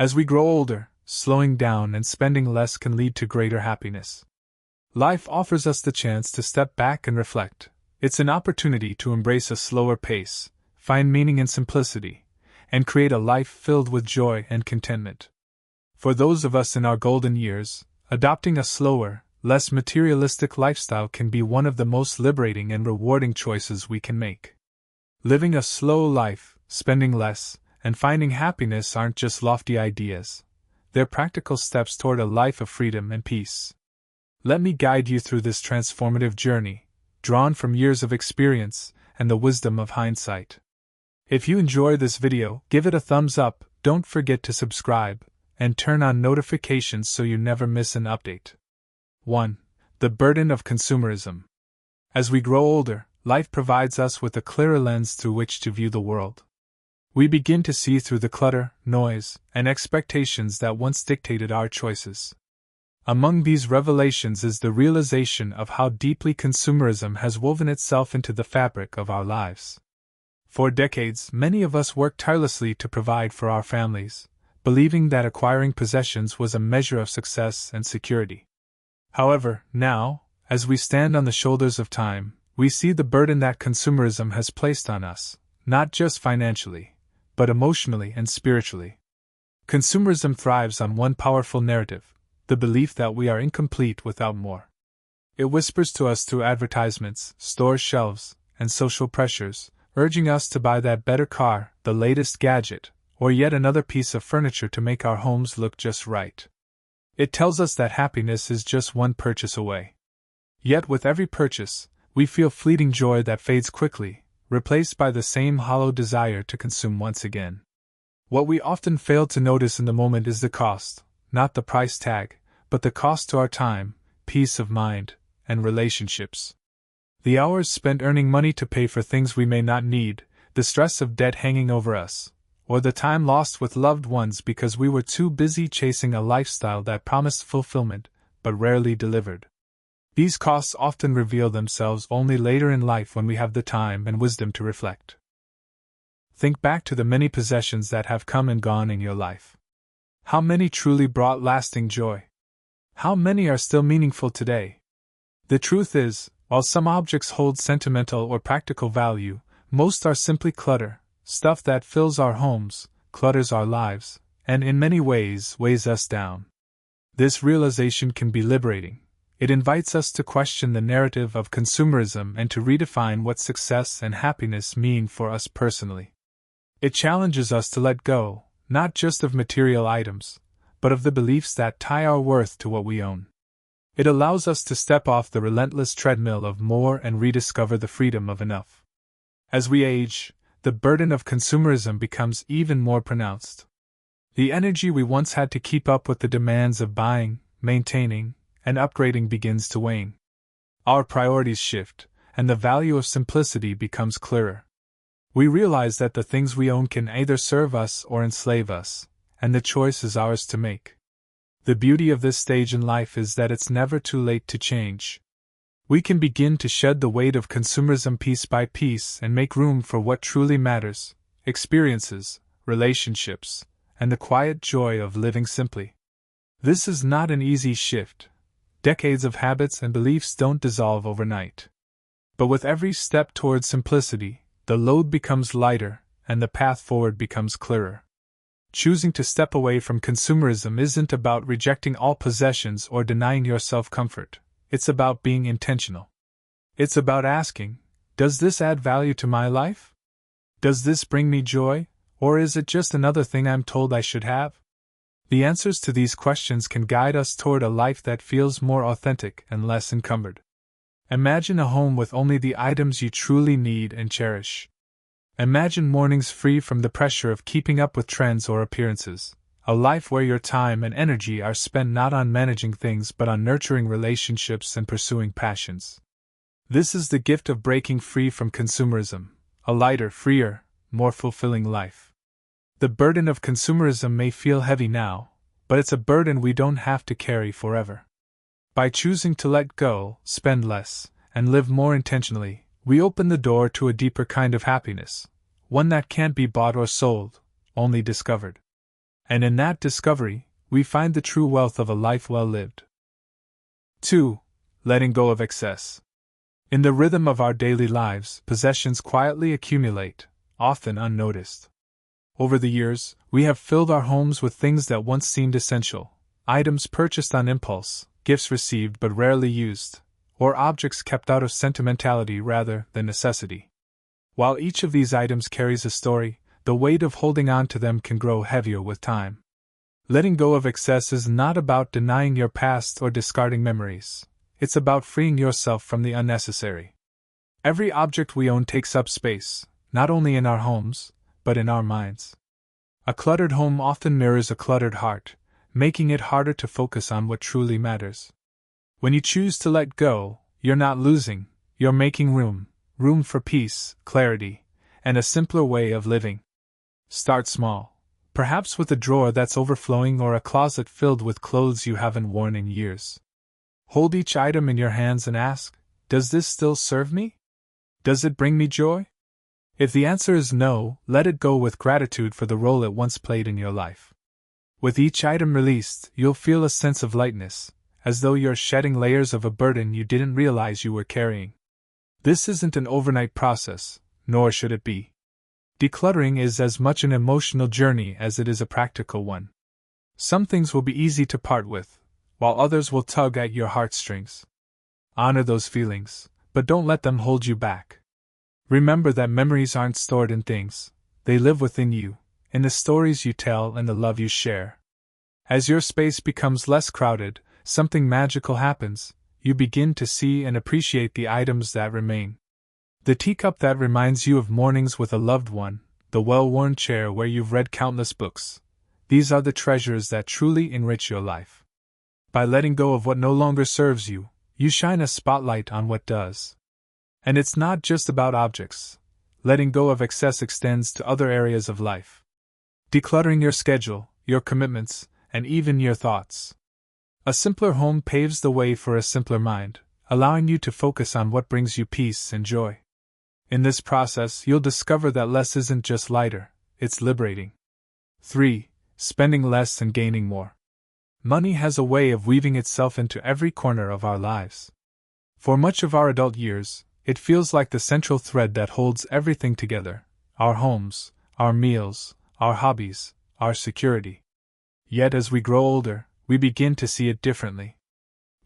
As we grow older, slowing down and spending less can lead to greater happiness. Life offers us the chance to step back and reflect. It's an opportunity to embrace a slower pace, find meaning in simplicity, and create a life filled with joy and contentment. For those of us in our golden years, adopting a slower, less materialistic lifestyle can be one of the most liberating and rewarding choices we can make. Living a slow life, spending less, and finding happiness aren't just lofty ideas. They're practical steps toward a life of freedom and peace. Let me guide you through this transformative journey, drawn from years of experience and the wisdom of hindsight. If you enjoy this video, give it a thumbs up, don't forget to subscribe, and turn on notifications so you never miss an update. 1. The burden of consumerism. As we grow older, life provides us with a clearer lens through which to view the world. We begin to see through the clutter, noise, and expectations that once dictated our choices. Among these revelations is the realization of how deeply consumerism has woven itself into the fabric of our lives. For decades, many of us worked tirelessly to provide for our families, believing that acquiring possessions was a measure of success and security. However, now, as we stand on the shoulders of time, we see the burden that consumerism has placed on us, not just financially, but emotionally and spiritually. Consumerism thrives on one powerful narrative: the belief that we are incomplete without more. It whispers to us through advertisements, store shelves, and social pressures, urging us to buy that better car, the latest gadget, or yet another piece of furniture to make our homes look just right. It tells us that happiness is just one purchase away. Yet with every purchase, we feel fleeting joy that fades quickly, replaced by the same hollow desire to consume once again. What we often fail to notice in the moment is the cost, not the price tag, but the cost to our time, peace of mind, and relationships. The hours spent earning money to pay for things we may not need, the stress of debt hanging over us, or the time lost with loved ones because we were too busy chasing a lifestyle that promised fulfillment, but rarely delivered. These costs often reveal themselves only later in life when we have the time and wisdom to reflect. Think back to the many possessions that have come and gone in your life. How many truly brought lasting joy? How many are still meaningful today? The truth is, while some objects hold sentimental or practical value, most are simply clutter, stuff that fills our homes, clutters our lives, and in many ways weighs us down. This realization can be liberating. It invites us to question the narrative of consumerism and to redefine what success and happiness mean for us personally. It challenges us to let go, not just of material items, but of the beliefs that tie our worth to what we own. It allows us to step off the relentless treadmill of more and rediscover the freedom of enough. As we age, the burden of consumerism becomes even more pronounced. The energy we once had to keep up with the demands of buying, maintaining, and upgrading begins to wane. Our priorities shift, and the value of simplicity becomes clearer. We realize that the things we own can either serve us or enslave us, and the choice is ours to make. The beauty of this stage in life is that it's never too late to change. We can begin to shed the weight of consumerism piece by piece and make room for what truly matters: experiences, relationships, and the quiet joy of living simply. This is not an easy shift. Decades of habits and beliefs don't dissolve overnight. But with every step towards simplicity, the load becomes lighter, and the path forward becomes clearer. Choosing to step away from consumerism isn't about rejecting all possessions or denying yourself comfort. It's about being intentional. It's about asking, does this add value to my life? Does this bring me joy, or is it just another thing I'm told I should have? The answers to these questions can guide us toward a life that feels more authentic and less encumbered. Imagine a home with only the items you truly need and cherish. Imagine mornings free from the pressure of keeping up with trends or appearances, a life where your time and energy are spent not on managing things but on nurturing relationships and pursuing passions. This is the gift of breaking free from consumerism, a lighter, freer, more fulfilling life. The burden of consumerism may feel heavy now, but it's a burden we don't have to carry forever. By choosing to let go, spend less, and live more intentionally, we open the door to a deeper kind of happiness, one that can't be bought or sold, only discovered. And in that discovery, we find the true wealth of a life well lived. 2. Letting go of excess. In the rhythm of our daily lives, possessions quietly accumulate, often unnoticed. Over the years, we have filled our homes with things that once seemed essential, items purchased on impulse, gifts received but rarely used, or objects kept out of sentimentality rather than necessity. While each of these items carries a story, the weight of holding on to them can grow heavier with time. Letting go of excess is not about denying your past or discarding memories. It's about freeing yourself from the unnecessary. Every object we own takes up space, not only in our homes, but in our minds. A cluttered home often mirrors a cluttered heart, making it harder to focus on what truly matters. When you choose to let go, you're not losing, you're making room for peace, clarity, and a simpler way of living. Start small, perhaps with a drawer that's overflowing or a closet filled with clothes you haven't worn in years. Hold each item in your hands and ask, does this still serve me? Does it bring me joy? If the answer is no, let it go with gratitude for the role it once played in your life. With each item released, you'll feel a sense of lightness, as though you're shedding layers of a burden you didn't realize you were carrying. This isn't an overnight process, nor should it be. Decluttering is as much an emotional journey as it is a practical one. Some things will be easy to part with, while others will tug at your heartstrings. Honor those feelings, but don't let them hold you back. Remember that memories aren't stored in things, they live within you, in the stories you tell and the love you share. As your space becomes less crowded, something magical happens. You begin to see and appreciate the items that remain. The teacup that reminds you of mornings with a loved one, the well-worn chair where you've read countless books. These are the treasures that truly enrich your life. By letting go of what no longer serves you, you shine a spotlight on what does. And it's not just about objects. Letting go of excess extends to other areas of life. Decluttering your schedule, your commitments, and even your thoughts. A simpler home paves the way for a simpler mind, allowing you to focus on what brings you peace and joy. In this process, you'll discover that less isn't just lighter, it's liberating. 3. Spending less and gaining more. Money has a way of weaving itself into every corner of our lives. For much of our adult years, it feels like the central thread that holds everything together: our homes, our meals, our hobbies, our security. Yet as we grow older, we begin to see it differently.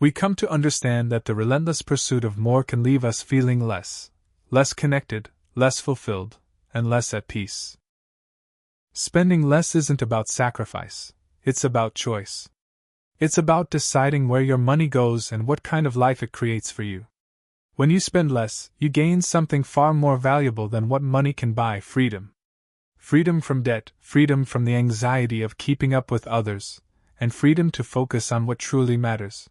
We come to understand that the relentless pursuit of more can leave us feeling less connected, less fulfilled, and less at peace. Spending less isn't about sacrifice, it's about choice. It's about deciding where your money goes and what kind of life it creates for you. When you spend less, you gain something far more valuable than what money can buy: freedom. Freedom from debt, freedom from the anxiety of keeping up with others, and freedom to focus on what truly matters.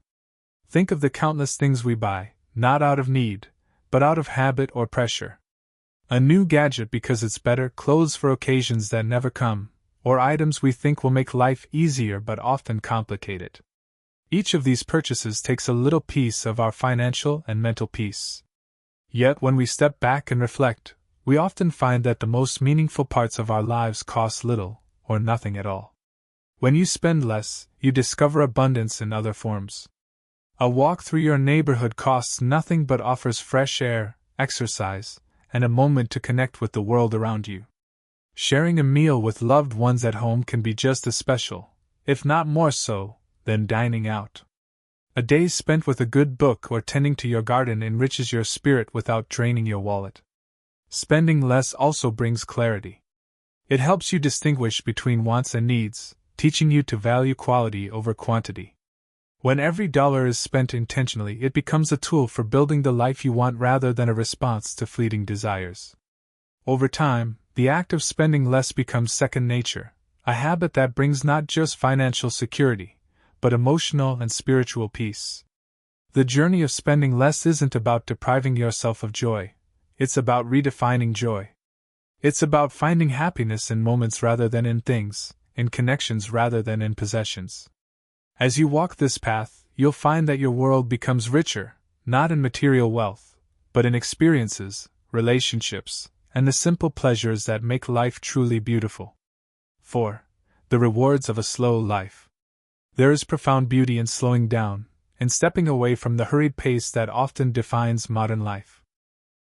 Think of the countless things we buy, not out of need, but out of habit or pressure. A new gadget because it's better, clothes for occasions that never come, or items we think will make life easier but often complicate it. Each of these purchases takes a little piece of our financial and mental peace. Yet when we step back and reflect, we often find that the most meaningful parts of our lives cost little or nothing at all. When you spend less, you discover abundance in other forms. A walk through your neighborhood costs nothing but offers fresh air, exercise, and a moment to connect with the world around you. Sharing a meal with loved ones at home can be just as special, if not more so, than dining out. A day spent with a good book or tending to your garden enriches your spirit without draining your wallet. Spending less also brings clarity. It helps you distinguish between wants and needs, teaching you to value quality over quantity. When every dollar is spent intentionally, it becomes a tool for building the life you want rather than a response to fleeting desires. Over time, the act of spending less becomes second nature, a habit that brings not just financial security, but emotional and spiritual peace. The journey of spending less isn't about depriving yourself of joy, it's about redefining joy. It's about finding happiness in moments rather than in things, in connections rather than in possessions. As you walk this path, you'll find that your world becomes richer, not in material wealth, but in experiences, relationships, and the simple pleasures that make life truly beautiful. 4. the rewards of a slow life. There is profound beauty in slowing down, in stepping away from the hurried pace that often defines modern life.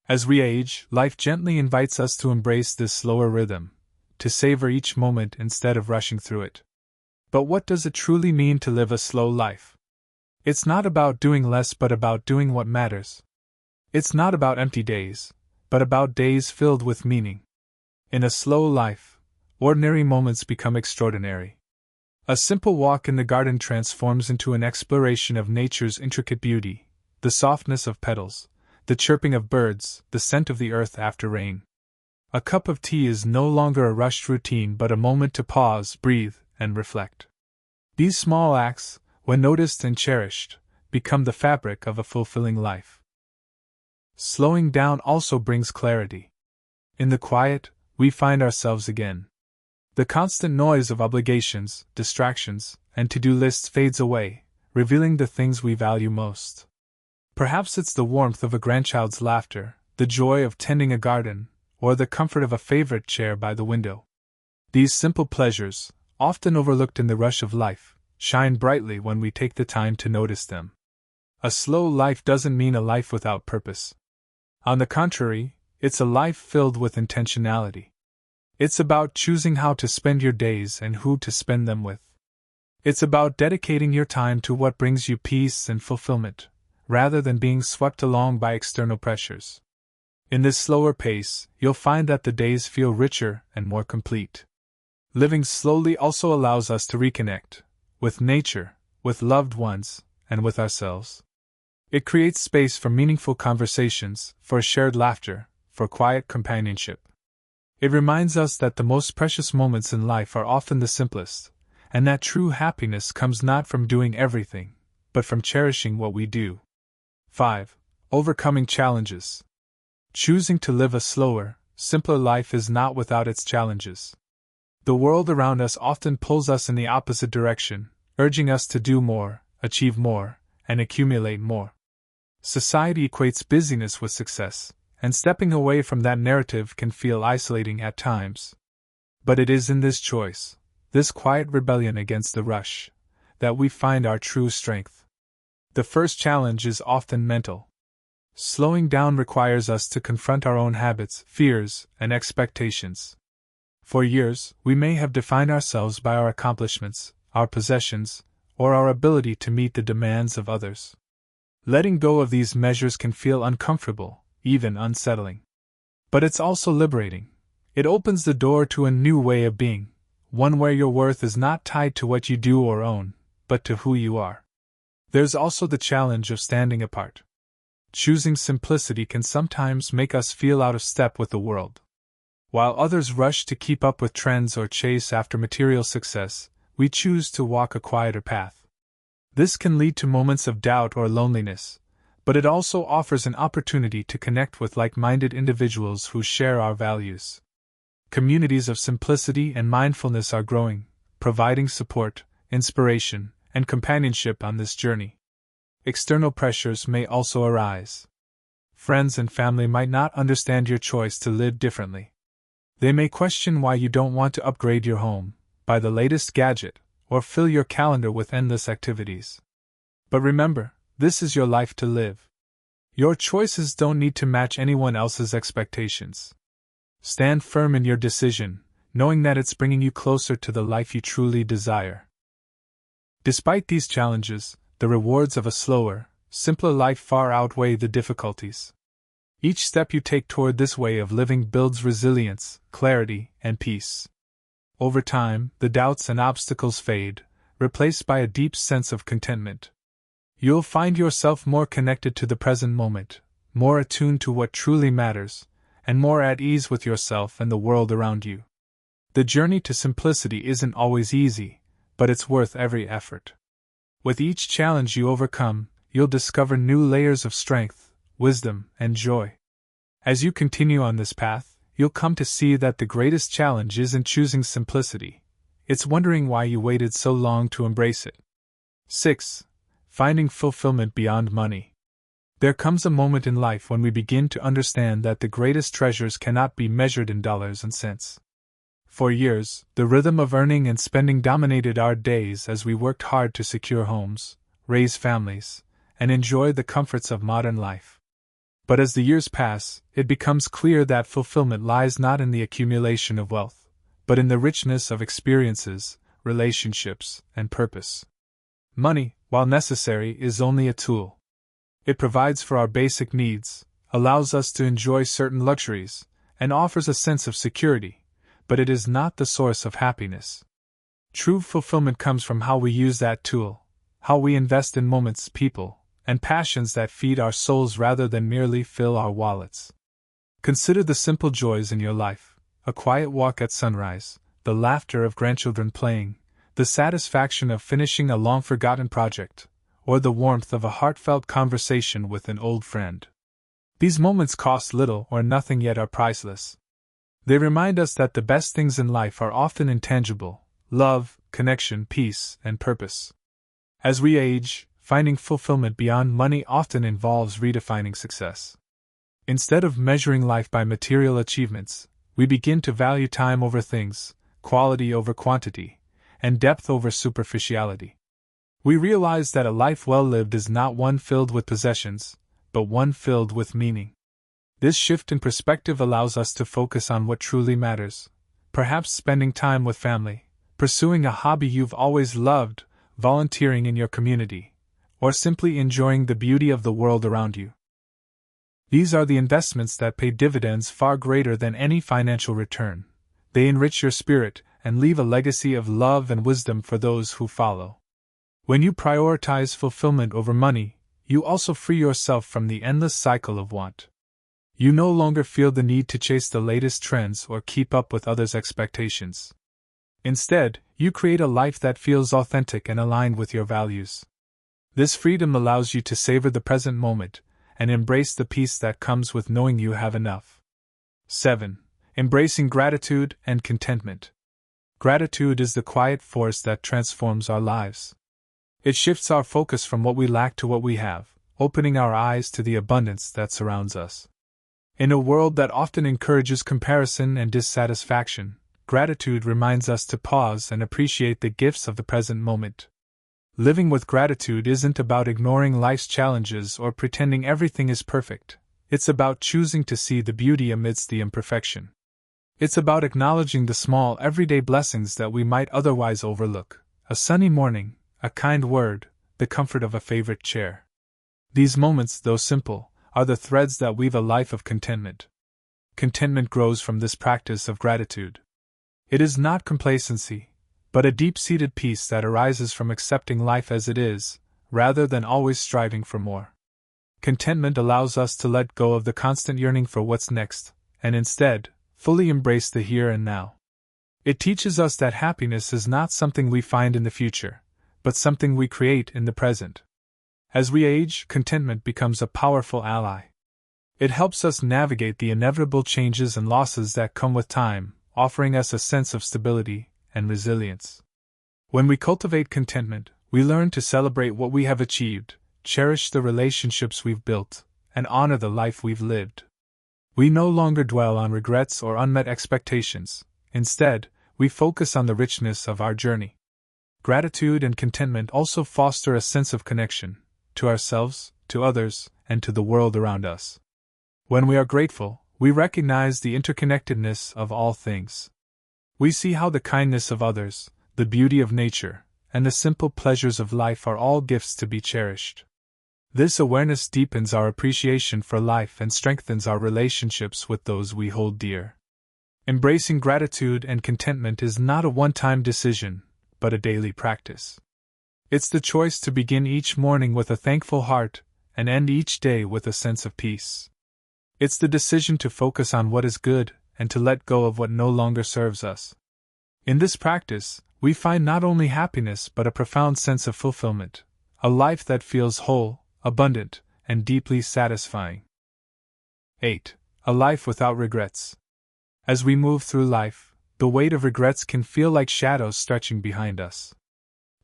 As we age, life gently invites us to embrace this slower rhythm, to savor each moment instead of rushing through it. But what does it truly mean to live a slow life? It's not about doing less but about doing what matters. It's not about empty days, but about days filled with meaning. In a slow life, ordinary moments become extraordinary. A simple walk in the garden transforms into an exploration of nature's intricate beauty, the softness of petals, the chirping of birds, the scent of the earth after rain. A cup of tea is no longer a rushed routine but a moment to pause, breathe, and reflect. These small acts, when noticed and cherished, become the fabric of a fulfilling life. Slowing down also brings clarity. In the quiet, we find ourselves again. The constant noise of obligations, distractions, and to-do lists fades away, revealing the things we value most. Perhaps it's the warmth of a grandchild's laughter, the joy of tending a garden, or the comfort of a favorite chair by the window. These simple pleasures, often overlooked in the rush of life, shine brightly when we take the time to notice them. A slow life doesn't mean a life without purpose. On the contrary, it's a life filled with intentionality. It's about choosing how to spend your days and who to spend them with. It's about dedicating your time to what brings you peace and fulfillment, rather than being swept along by external pressures. In this slower pace, you'll find that the days feel richer and more complete. Living slowly also allows us to reconnect with nature, with loved ones, and with ourselves. It creates space for meaningful conversations, for shared laughter, for quiet companionship. It reminds us that the most precious moments in life are often the simplest, and that true happiness comes not from doing everything, but from cherishing what we do. 5. Overcoming challenges. Choosing to live a slower, simpler life is not without its challenges. The world around us often pulls us in the opposite direction, urging us to do more, achieve more, and accumulate more. Society equates busyness with success, and stepping away from that narrative can feel isolating at times. But it is in this choice, this quiet rebellion against the rush, that we find our true strength. The first challenge is often mental. Slowing down requires us to confront our own habits, fears, and expectations. For years, we may have defined ourselves by our accomplishments, our possessions, or our ability to meet the demands of others. Letting go of these measures can feel uncomfortable, even unsettling. But it's also liberating. It opens the door to a new way of being, one where your worth is not tied to what you do or own, but to who you are. There's also the challenge of standing apart. Choosing simplicity can sometimes make us feel out of step with the world. While others rush to keep up with trends or chase after material success, we choose to walk a quieter path. This can lead to moments of doubt or loneliness, but it also offers an opportunity to connect with like-minded individuals who share our values. Communities of simplicity and mindfulness are growing, providing support, inspiration, and companionship on this journey. External pressures may also arise. Friends and family might not understand your choice to live differently. They may question why you don't want to upgrade your home, buy the latest gadget, or fill your calendar with endless activities. But remember, this is your life to live. Your choices don't need to match anyone else's expectations. Stand firm in your decision, knowing that it's bringing you closer to the life you truly desire. Despite these challenges, the rewards of a slower, simpler life far outweigh the difficulties. Each step you take toward this way of living builds resilience, clarity, and peace. Over time, the doubts and obstacles fade, replaced by a deep sense of contentment. You'll find yourself more connected to the present moment, more attuned to what truly matters, and more at ease with yourself and the world around you. The journey to simplicity isn't always easy, but it's worth every effort. With each challenge you overcome, you'll discover new layers of strength, wisdom, and joy. As you continue on this path, you'll come to see that the greatest challenge isn't choosing simplicity, it's wondering why you waited so long to embrace it. 6. Finding fulfillment beyond money. There comes a moment in life when we begin to understand that the greatest treasures cannot be measured in dollars and cents. For years, the rhythm of earning and spending dominated our days as we worked hard to secure homes, raise families, and enjoy the comforts of modern life. But as the years pass, it becomes clear that fulfillment lies not in the accumulation of wealth, but in the richness of experiences, relationships, and purpose. Money, while necessary, is only a tool. It provides for our basic needs, allows us to enjoy certain luxuries, and offers a sense of security, but it is not the source of happiness. True fulfillment comes from how we use that tool, how we invest in moments, people, and passions that feed our souls rather than merely fill our wallets. Consider the simple joys in your life: a quiet walk at sunrise, the laughter of grandchildren playing, the satisfaction of finishing a long-forgotten project, or the warmth of a heartfelt conversation with an old friend. These moments cost little or nothing yet are priceless. They remind us that the best things in life are often intangible: love, connection, peace, and purpose. As we age, finding fulfillment beyond money often involves redefining success. Instead of measuring life by material achievements, we begin to value time over things, quality over quantity, and depth over superficiality. We realize that a life well lived is not one filled with possessions, but one filled with meaning. This shift in perspective allows us to focus on what truly matters, perhaps spending time with family, pursuing a hobby you've always loved, volunteering in your community, or simply enjoying the beauty of the world around you. These are the investments that pay dividends far greater than any financial return. They enrich your spirit and leave a legacy of love and wisdom for those who follow. When you prioritize fulfillment over money, you also free yourself from the endless cycle of want. You no longer feel the need to chase the latest trends or keep up with others' expectations. Instead, you create a life that feels authentic and aligned with your values. This freedom allows you to savor the present moment and embrace the peace that comes with knowing you have enough. 7. Embracing gratitude and contentment. Gratitude is the quiet force that transforms our lives. It shifts our focus from what we lack to what we have, opening our eyes to the abundance that surrounds us. In a world that often encourages comparison and dissatisfaction, gratitude reminds us to pause and appreciate the gifts of the present moment. Living with gratitude isn't about ignoring life's challenges or pretending everything is perfect. It's about choosing to see the beauty amidst the imperfection. It's about acknowledging the small, everyday blessings that we might otherwise overlook: a sunny morning, a kind word, the comfort of a favorite chair. These moments, though simple, are the threads that weave a life of contentment. Contentment grows from this practice of gratitude. It is not complacency, but a deep-seated peace that arises from accepting life as it is, rather than always striving for more. Contentment allows us to let go of the constant yearning for what's next, and instead, fully embrace the here and now. It teaches us that happiness is not something we find in the future, but something we create in the present. As we age, contentment becomes a powerful ally. It helps us navigate the inevitable changes and losses that come with time, offering us a sense of stability and resilience. When we cultivate contentment, we learn to celebrate what we have achieved, cherish the relationships we've built, and honor the life we've lived. We no longer dwell on regrets or unmet expectations. Instead, we focus on the richness of our journey. Gratitude and contentment also foster a sense of connection, to ourselves, to others, and to the world around us. When we are grateful, we recognize the interconnectedness of all things. We see how the kindness of others, the beauty of nature, and the simple pleasures of life are all gifts to be cherished. This awareness deepens our appreciation for life and strengthens our relationships with those we hold dear. Embracing gratitude and contentment is not a one-time decision, but a daily practice. It's the choice to begin each morning with a thankful heart and end each day with a sense of peace. It's the decision to focus on what is good and to let go of what no longer serves us. In this practice, we find not only happiness but a profound sense of fulfillment, a life that feels whole, abundant, and deeply satisfying. 8. A life without regrets. As we move through life, the weight of regrets can feel like shadows stretching behind us.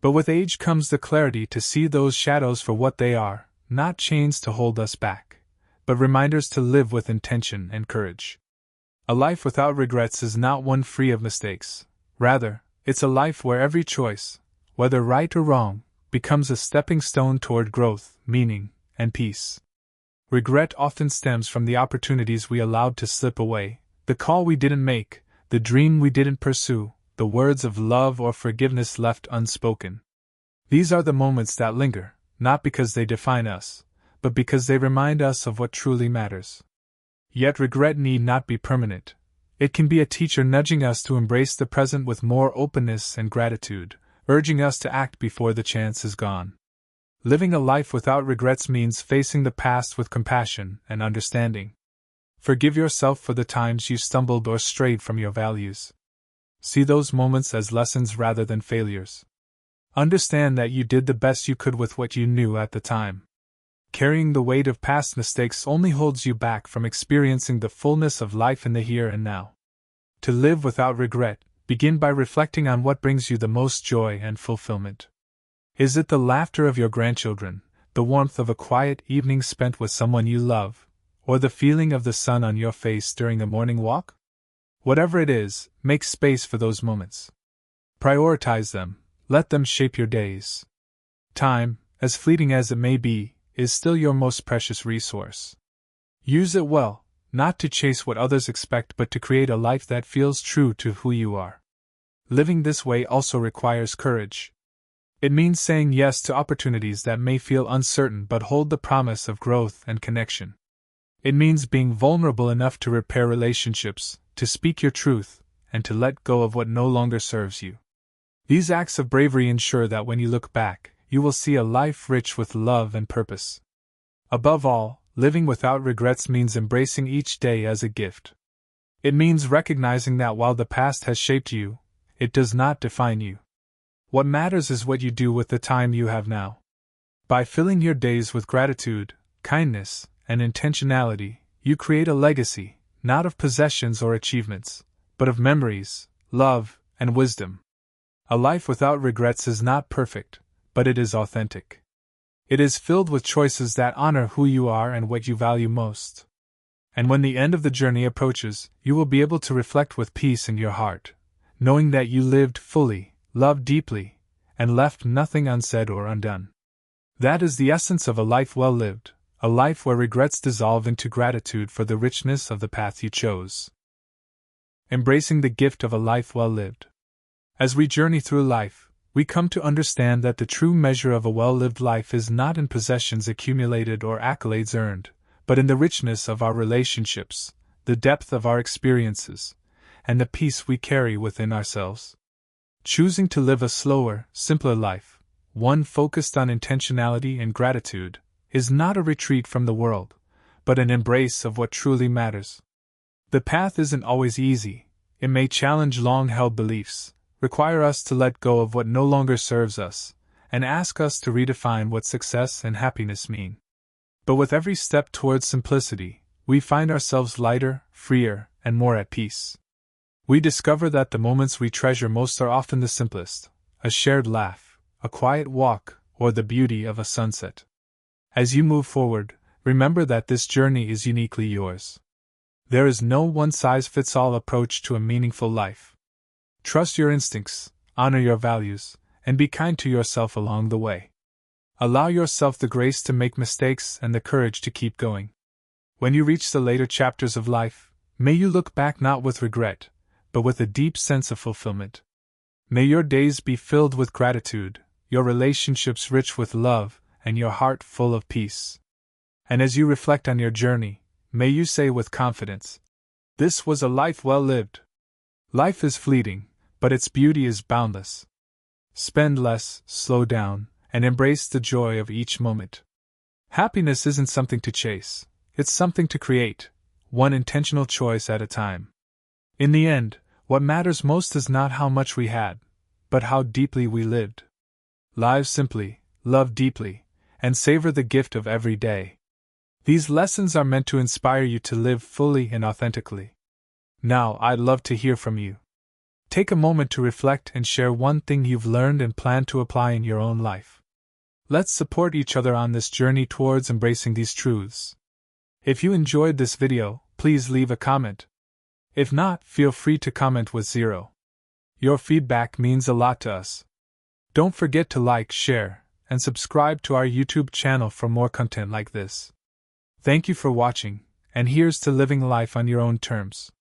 But with age comes the clarity to see those shadows for what they are, not chains to hold us back, but reminders to live with intention and courage. A life without regrets is not one free of mistakes. Rather, it's a life where every choice, whether right or wrong, becomes a stepping stone toward growth, meaning, and peace. Regret often stems from the opportunities we allowed to slip away, the call we didn't make, the dream we didn't pursue, the words of love or forgiveness left unspoken. These are the moments that linger, not because they define us, but because they remind us of what truly matters. Yet regret need not be permanent. It can be a teacher nudging us to embrace the present with more openness and gratitude, urging us to act before the chance is gone. Living a life without regrets means facing the past with compassion and understanding. Forgive yourself for the times you stumbled or strayed from your values. See those moments as lessons rather than failures. Understand that you did the best you could with what you knew at the time. Carrying the weight of past mistakes only holds you back from experiencing the fullness of life in the here and now. To live without regret, begin by reflecting on what brings you the most joy and fulfillment. Is it the laughter of your grandchildren, the warmth of a quiet evening spent with someone you love, or the feeling of the sun on your face during a morning walk? Whatever it is, make space for those moments. Prioritize them, let them shape your days. Time, as fleeting as it may be, is still your most precious resource. Use it well, not to chase what others expect but to create a life that feels true to who you are. Living this way also requires courage. It means saying yes to opportunities that may feel uncertain but hold the promise of growth and connection. It means being vulnerable enough to repair relationships, to speak your truth, and to let go of what no longer serves you. These acts of bravery ensure that when you look back, you will see a life rich with love and purpose. Above all, living without regrets means embracing each day as a gift. It means recognizing that while the past has shaped you, it does not define you. What matters is what you do with the time you have now. By filling your days with gratitude, kindness, and intentionality, you create a legacy, not of possessions or achievements, but of memories, love, and wisdom. A life without regrets is not perfect, but it is authentic. It is filled with choices that honor who you are and what you value most. And when the end of the journey approaches, you will be able to reflect with peace in your heart, knowing that you lived fully, loved deeply, and left nothing unsaid or undone. That is the essence of a life well lived, a life where regrets dissolve into gratitude for the richness of the path you chose. Embracing the gift of a life well lived. As we journey through life, we come to understand that the true measure of a well-lived life is not in possessions accumulated or accolades earned, but in the richness of our relationships, the depth of our experiences, and the peace we carry within ourselves. Choosing to live a slower, simpler life, one focused on intentionality and gratitude, is not a retreat from the world, but an embrace of what truly matters. The path isn't always easy. It may challenge long-held beliefs, require us to let go of what no longer serves us, and ask us to redefine what success and happiness mean. But with every step towards simplicity, we find ourselves lighter, freer, and more at peace. We discover that the moments we treasure most are often the simplest: a shared laugh, a quiet walk, or the beauty of a sunset. As you move forward, remember that this journey is uniquely yours. There is no one-size-fits-all approach to a meaningful life. Trust your instincts, honor your values, and be kind to yourself along the way. Allow yourself the grace to make mistakes and the courage to keep going. When you reach the later chapters of life, may you look back not with regret, but with a deep sense of fulfillment. May your days be filled with gratitude, your relationships rich with love, and your heart full of peace. And as you reflect on your journey, may you say with confidence, "This was a life well lived." Life is fleeting, but its beauty is boundless. Spend less, slow down, and embrace the joy of each moment. Happiness isn't something to chase, it's something to create, one intentional choice at a time. In the end, what matters most is not how much we had, but how deeply we lived. Live simply, love deeply, and savor the gift of every day. These lessons are meant to inspire you to live fully and authentically. Now, I'd love to hear from you. Take a moment to reflect and share one thing you've learned and plan to apply in your own life. Let's support each other on this journey towards embracing these truths. If you enjoyed this video, please leave a comment. If not, feel free to comment with 0. Your feedback means a lot to us. Don't forget to like, share, and subscribe to our YouTube channel for more content like this. Thank you for watching, and here's to living life on your own terms.